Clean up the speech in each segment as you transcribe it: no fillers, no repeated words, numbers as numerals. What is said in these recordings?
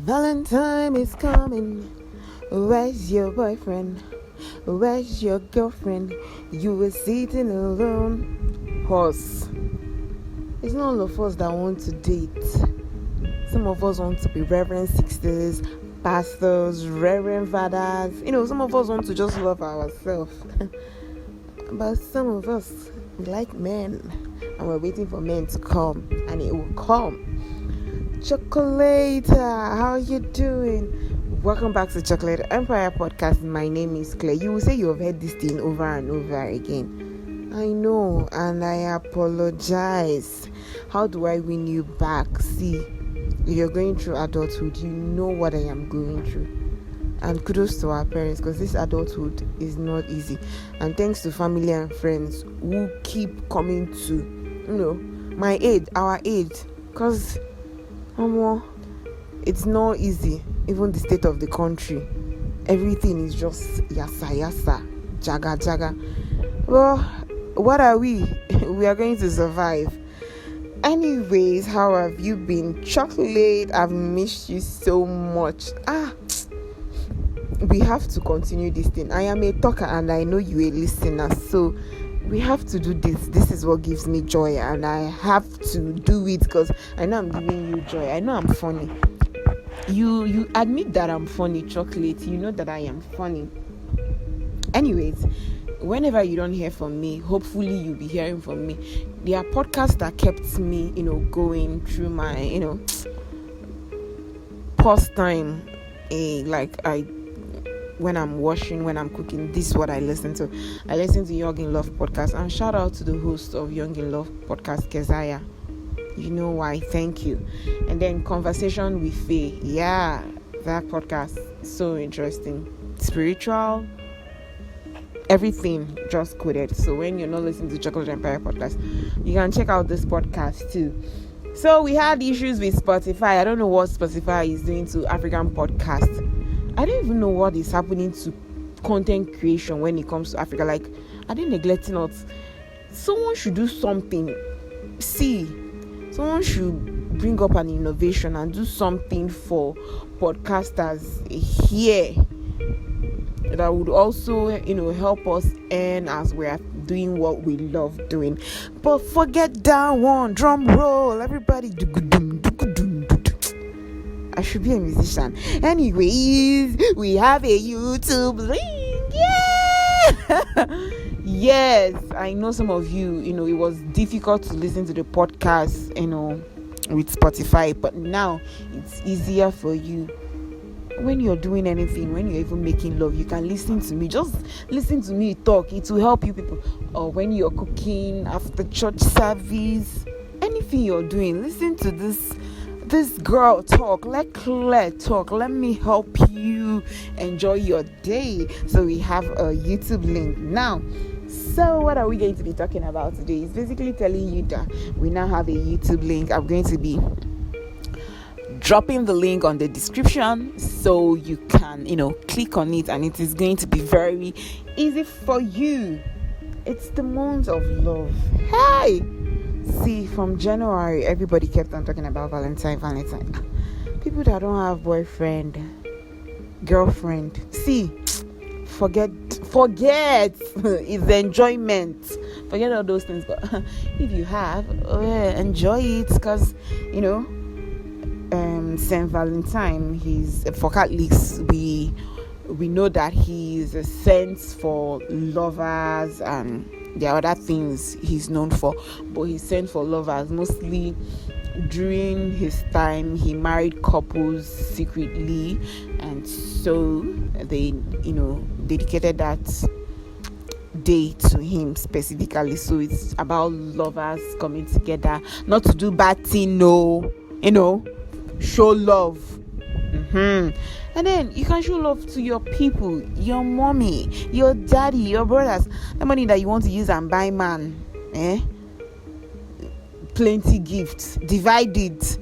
Valentine is coming. Where's your boyfriend? Where's your girlfriend? You were sitting alone. Horse. It's not all of us that want to date. Some of us want to be reverend sisters, pastors, reverend fathers. Some of us want to just love ourselves. But some of us like men, and we're waiting for men to come, and it will come. Chocolate, how are you doing? Welcome back to Chocolate Empire Podcast. My name is Claire. You will say you have heard this thing over and over again. I know, and I apologize. How do I win you back? See, if you're going through adulthood, you know what I am going through. And kudos to our parents, because this adulthood is not easy. And thanks to family and friends who keep coming to, my aid, our aid. Because it's not easy. Even the state of the country, everything is just yasa, jaga. Well, what are we? We are going to survive. Anyways, how have you been? Chocolate, I've missed you so much. We have to continue this thing. I am a talker and I know you a listener, so we have to do this. This is what gives me joy, and I have to do it because I know I'm giving you joy. I know I'm funny. You admit that I'm funny, Chocolate. You know that I am funny. Anyways, whenever you don't hear from me, hopefully you'll be hearing from me. There are podcasts that kept me, going through my, pause time. When I'm washing, when I'm cooking, this is what I listen to. I listen to Young in Love podcast, and shout out to the host of Young in Love podcast, Keziah. You know why? Thank you. And then Conversation with Faye. Yeah, that podcast, so interesting. Spiritual, everything just coded. So when you're not listening to Chocolate Empire podcast, you can check out this podcast too. So we had issues with Spotify. I don't know what Spotify is doing to African podcasts. I don't even know what is happening to content creation when it comes to Africa. Like, are they neglecting us? Someone should do something. Someone should bring up an innovation and do something for podcasters here that would also, help us earn as we're doing what we love doing. But forget that one. Drum roll, everybody. I should be a musician. Anyways, we have a YouTube link. Yeah. Yes, I know some of you, it was difficult to listen to the podcast, with Spotify, but now it's easier for you. When you're doing anything, when you're even making love, you can listen to me. Just listen to me talk. It will help you people. Or when you're cooking, after church service, anything you're doing, listen to this girl talk. Let Claire talk. Let me help you enjoy your day. So we have a YouTube link now. So what are we going to be talking about today? It's basically telling you that we now have a YouTube link. I'm going to be dropping the link on the description so you can click on it, and it is going to be very easy for you. It's the month of love. Hey, see, from January everybody kept on talking about Valentine. People that don't have boyfriend, girlfriend, forget it's the enjoyment. Forget all those things. But if you have, enjoy it, because Saint Valentine, he's for Catholics, we know that he is a saint for lovers, and there are other things he's known for, but he's sent for lovers. Mostly during his time, he married couples secretly, and so they dedicated that day to him specifically. So it's about lovers coming together, not to do bad thing, show love. And then you can show love to your people, your mommy, your daddy, your brothers. The money that you want to use and buy man, plenty gifts, divide it,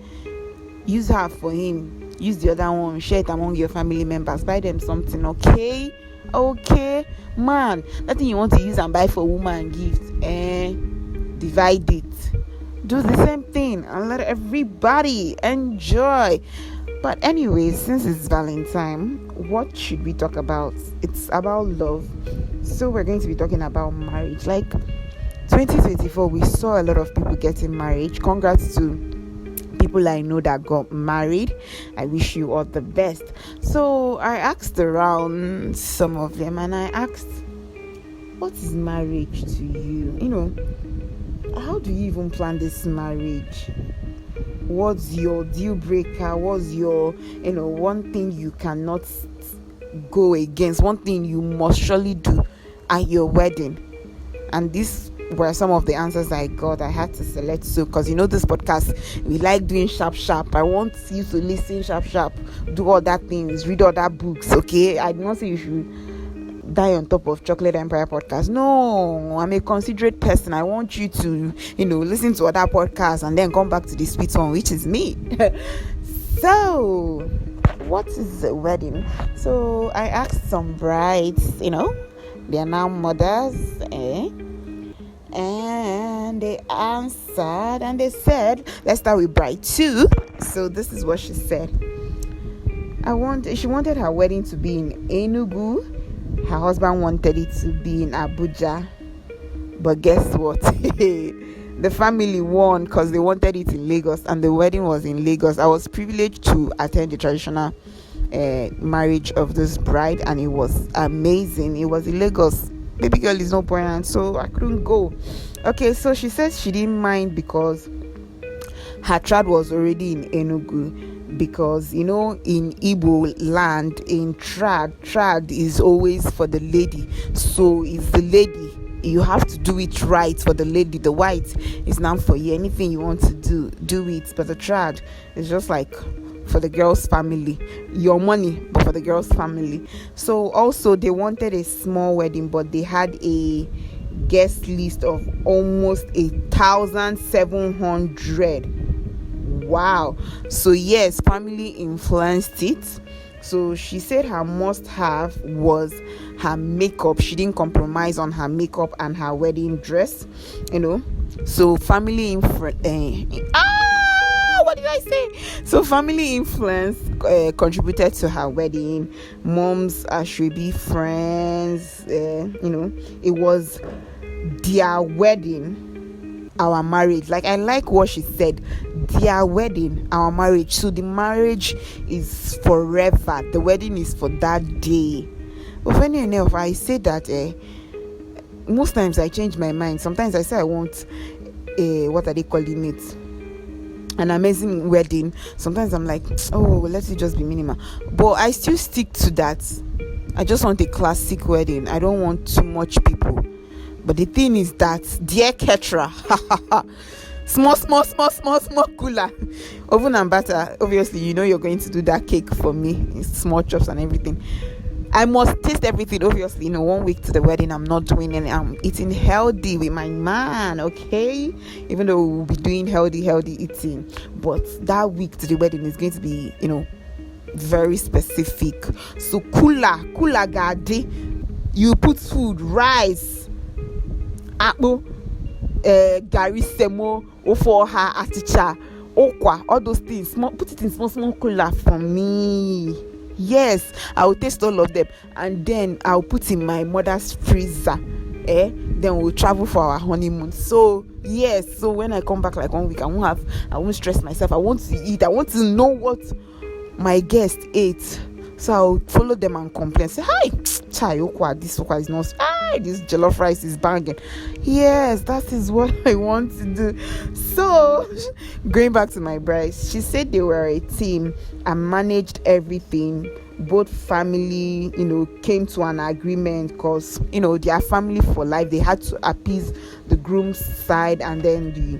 use half for him, use the other one, share it among your family members, buy them something. Okay, man, that thing you want to use and buy for woman gift, divide it. Do the same thing and let everybody enjoy. But anyways, since it's Valentine, what should we talk about? It's about love. So we're going to be talking about marriage. Like 2024, we saw a lot of people getting married. Congrats to people I know that got married. I wish you all the best. So I asked around some of them, and I asked, what is marriage to you? How do you even plan this marriage? What's your deal breaker? What's your, one thing you cannot go against, one thing you must surely do at your wedding? And these were some of the answers I got. I had to select, so because this podcast, we like doing sharp. I want you to listen sharp, do all that things, read all that books. Okay, I did not say you should die on top of Chocolate Empire podcast. No, I'm a considerate person. I want you to listen to other podcasts and then come back to the sweet one, which is me. So what is a wedding? So I asked some brides, they are now mothers, and they answered and they said, let's start with bride 2. So this is what she said. She wanted her wedding to be in Enugu. Her husband wanted it to be in Abuja. But guess what? The family won because they wanted it in Lagos, and the wedding was in Lagos. I was privileged to attend the traditional marriage of this bride, and it was amazing. It was in Lagos. Baby girl is no point, so I couldn't go. Okay, so she says she didn't mind because her trad was already in Enugu. Because in Igbo land, in trad is always for the lady. So it's the lady, you have to do it right for the lady. The white is not for you. Anything you want to do it. But the trad is just like for the girl's family. Your money, but for the girl's family. So also they wanted a small wedding, but they had a guest list of almost 1,700. Wow. So yes, family influenced it. So she said her must-have was her makeup. She didn't compromise on her makeup and her wedding dress. So family what did I say? So family influence contributed to her wedding. Moms, ashrebi, friends. It was their wedding, our marriage. Like, I like what she said, their wedding, our marriage. So the marriage is forever. The wedding is for that day. But funny enough, I say that most times I change my mind. Sometimes I say I want what are they calling it, an amazing wedding. Sometimes I'm like, let it just be minimal. But I still stick to that. I just want a classic wedding. I don't want too much people. But the thing is that, dear Ketra, small cooler, oven and butter. Obviously, you're going to do that cake for me, small chops and everything. I must taste everything. Obviously, 1 week to the wedding, I'm not doing any. I'm eating healthy with my man, okay? Even though we'll be doing healthy eating, but that week to the wedding is going to be, very specific. So cooler gadi, you put food, rice, apple, gari semo, ofoha, aticha, okwa, all those things. Put it in small cooler for me. Yes, I will taste all of them, and then I'll put in my mother's freezer. Then we'll travel for our honeymoon. So yes, so when I come back like 1 week, I won't stress myself. I want to eat. I want to know what my guest ate. So I'll follow them and complain. Say, hi, chai, okwa, this okwa is not. This jollof rice is banging. Yes, that is what I want to do. So going back to my bride, she said they were a team and managed everything. Both family, came to an agreement because, they are family for life. They had to appease the groom's side and then the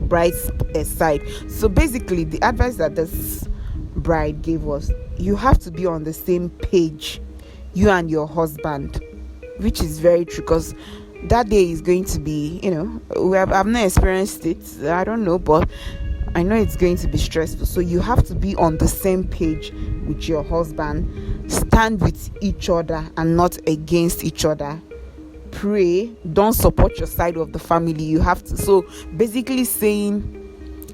bride's side. So basically, the advice that this bride gave us, you have to be on the same page, you and your husband, which is very true, because that day is going to be, I've not experienced it, I don't know, but I know it's going to be stressful. So you have to be on the same page with your husband, stand with each other and not against each other. Pray, don't support your side of the family. You have to. So basically saying,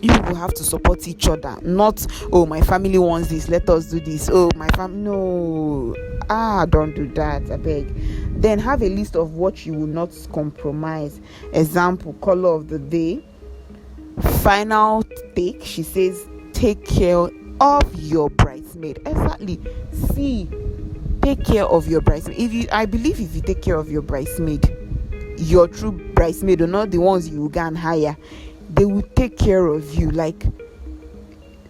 You will have to support each other, not, oh, my family wants this, let us do this. Oh, my family, no. Don't do that, I beg. Then have a list of what you will not compromise. Example, color of the day. Final take, she says, take care of your bridesmaid. Exactly. See, take care of your bridesmaid. I believe if you take care of your bridesmaid, your true bridesmaid, or not the ones you can hire, they will take care of you. Like,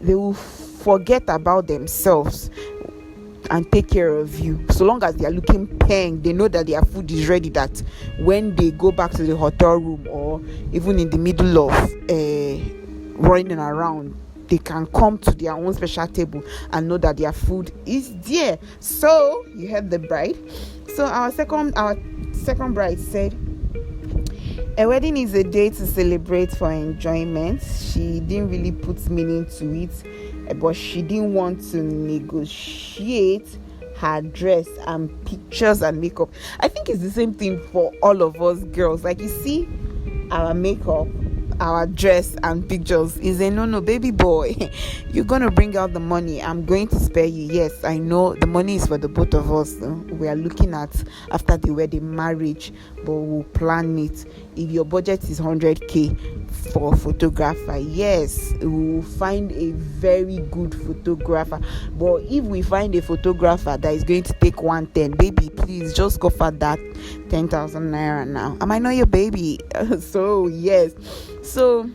they will forget about themselves and take care of you. So long as they are looking peng, they know that their food is ready, that when they go back to the hotel room, or even in the middle of running around, they can come to their own special table and know that their food is there. So you heard the bride. So our second bride said, a wedding is a day to celebrate for enjoyment. She didn't really put meaning to it, but she didn't want to negotiate her dress and pictures and makeup. I think it's the same thing for all of us girls. Like, you see, our makeup, our dress and pictures is a no, baby boy. You're gonna bring out the money, I'm going to spare you. Yes, I know the money is for the both of us. We are looking at after the wedding marriage, but we'll plan it. If your budget is 100k for a photographer, yes, we'll find a very good photographer. But if we find a photographer that is going to take 110, baby, please just go for that 10,000 naira now. Am I not your baby? So yes. So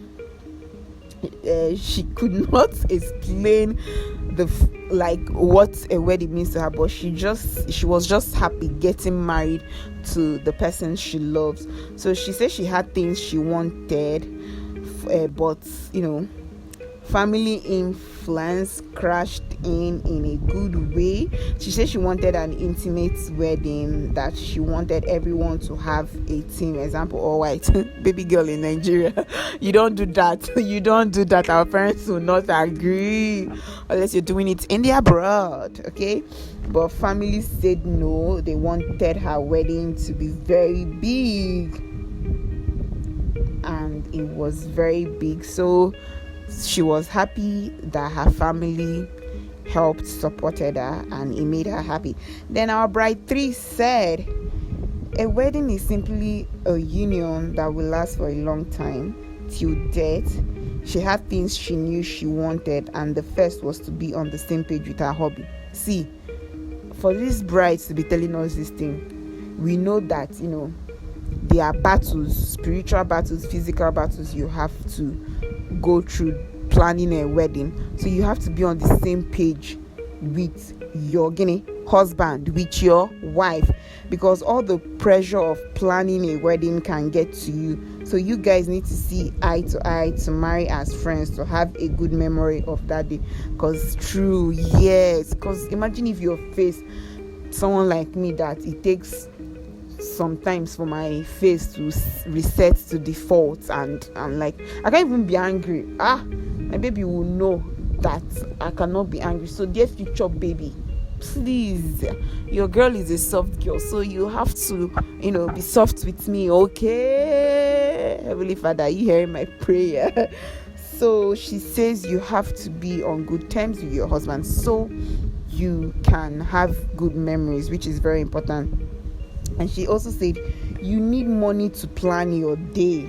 she could not explain what a wedding means to her, but she was just happy getting married to the person she loves. So she said she had things she wanted, but family influence crashed in a good way. She said she wanted an intimate wedding, that she wanted everyone to have a team. Example, all white. Baby girl in Nigeria, you don't do that. Our parents will not agree unless you're doing it in the abroad, okay? But family said no. They wanted her wedding to be very big, and it was very big. So she was happy that her family helped, supported her, and it made her happy. Then our bride 3 said, a wedding is simply a union that will last for a long time, till death. She had things she knew she wanted, and the first was to be on the same page with her hubby. See, for these brides to be telling us this thing, we know that there are battles, spiritual battles, physical battles you have to go through planning a wedding. So you have to be on the same page with your husband, with your wife, because all the pressure of planning a wedding can get to you. So you guys need to see eye to eye, to marry as friends, to have a good memory of that day. Because imagine if you face someone like me, that it takes sometimes for my face to reset to default, and like, I can't even be angry. My baby will know that I cannot be angry. So dear future baby, please, your girl is a soft girl, so you have to be soft with me, okay? Heavenly Father, you hearing my prayer? So she says you have to be on good terms with your husband, so you can have good memories, which is very important. And she also said you need money to plan your day,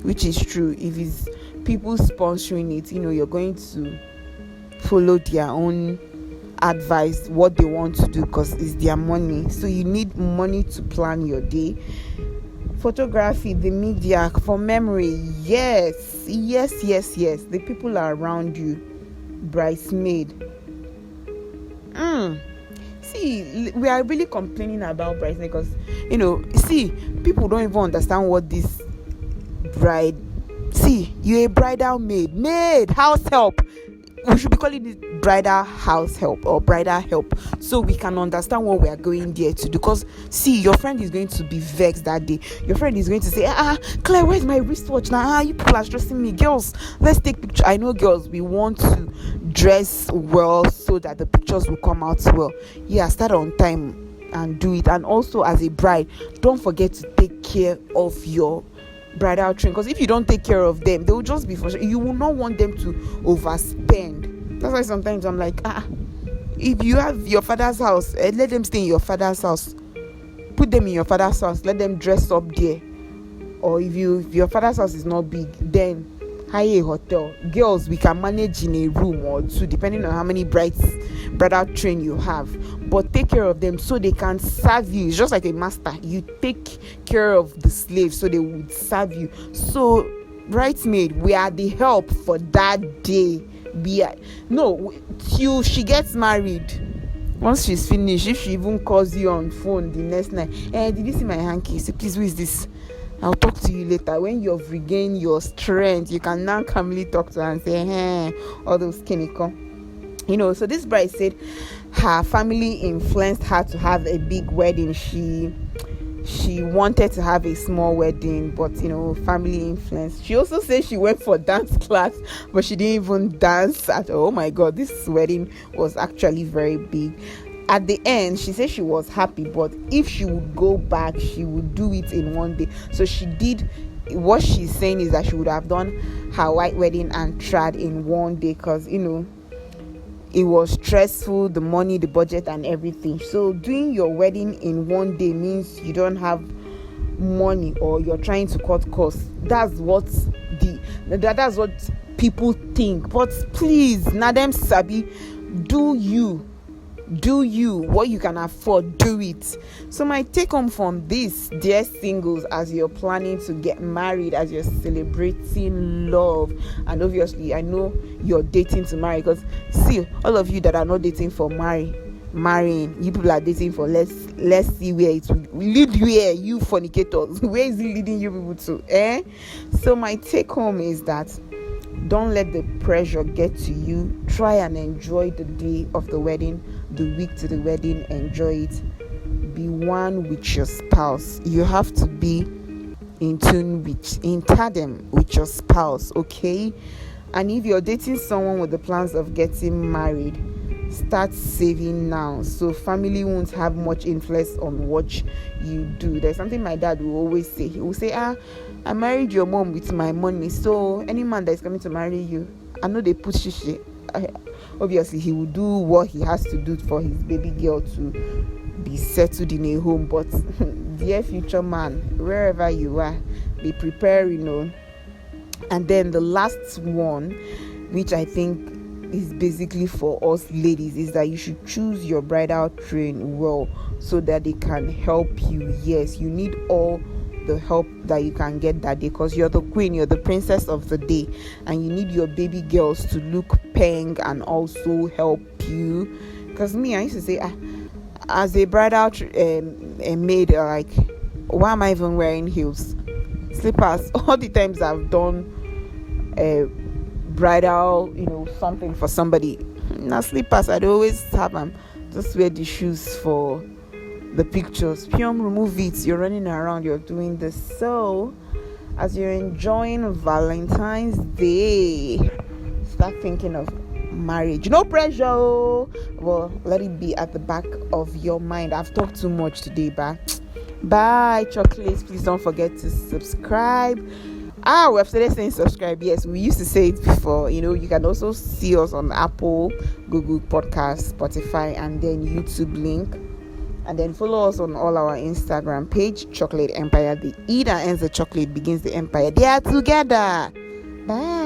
which is true. If it's people sponsoring it, you're going to follow their own advice, what they want to do, because it's their money. So you need money to plan your day. Photography, the media, for memory, yes. The people are around you. Bridesmaid. See, we are really complaining about bridesmaid because people don't even understand what this bride. See, you're a bridal maid, house help. We should be calling it bridal house help or bridal help, so we can understand what we are going there to do. Because see, your friend is going to be vexed that day. Your friend is going to say, Claire, where's my wristwatch now? You people are stressing me. Girls, let's take picture. I know girls, we want to dress well so that the pictures will come out well. Start on time and do it. And also, as a bride, don't forget to take care of your bridal train, because if you don't take care of them, they will just be frustrated. You will not want them to overspend. That's why sometimes I'm like, if you have your father's house, let them stay in your father's house. Put them in your father's house, let them dress up there. Or if your father's house is not big, then hire a hotel. Girls, we can manage in a room or two, depending on how many bridal train you have. But take care of them so they can serve you. It's just like a master. You take care of the slaves so they would serve you. So bridesmaid, we are the help for that day. Till she gets married. Once she's finished, if she even calls you on phone the next night, did you see my hanky? Say, please, who is this? I'll talk to you later. When you've regained your strength, you can now calmly talk to her and say, all those chemical. So this bride said her family influenced her to have a big wedding. She wanted to have a small wedding, but family influence. She also said she went for dance class, but she didn't even dance at all. Oh my god, this wedding was actually very big. At the end, she said she was happy, but if she would go back, she would do it in one day. So she did. What she's saying is that she would have done her white wedding and trad in one day, because it was stressful, the money, the budget, and everything. So doing your wedding in one day means you don't have money, or you're trying to cut costs. That's what people think. But please, Nadem Sabi, do you what you can afford, do it. So my take home from this, dear singles, as you're planning to get married, as you're celebrating love, and obviously I know you're dating to marry, because see, all of you that are not dating for marrying, you people are dating for let's see where it will lead you. Here, you fornicators, where is it leading you people to? So my take home is that don't let the pressure get to you. Try and enjoy the day of the wedding, the week to the wedding. Enjoy it. Be one with your spouse. You have to be in tandem with your spouse, okay? And if you're dating someone with the plans of getting married, start saving now, so family won't have much influence on what you do. There's something my dad will always say. He will say, I married your mom with my money, so any man that is coming to marry you, I know they put shishi. Obviously he will do what he has to do for his baby girl to be settled in a home. But dear future man, wherever you are, be prepared. And then the last one, which I think is basically for us ladies, is that you should choose your bridal train well, so that they can help you. Yes, you need all the help that you can get that day, because you're the queen, you're the princess of the day, and you need your baby girls to look peng and also help you. Because me, I used to say, as a bridal maid, like, why am I even wearing heels, slippers? All the times I've done bridal, something for somebody, now slippers, I'd always have them. Just wear the shoes for the pictures. Pium, remove it. You're running around, you're doing this. So as you're enjoying Valentine's Day, start thinking of marriage. No pressure. Well, let it be at the back of your mind. I've talked too much today. Bye chocolates. Please don't forget to subscribe. We have started saying subscribe. Yes, we used to say it before. You can also see us on Apple, Google Podcasts, Spotify, and then YouTube link. And then follow us on all our Instagram page, Chocolate Empire. The E that ends the chocolate begins the empire. They are together. Bye.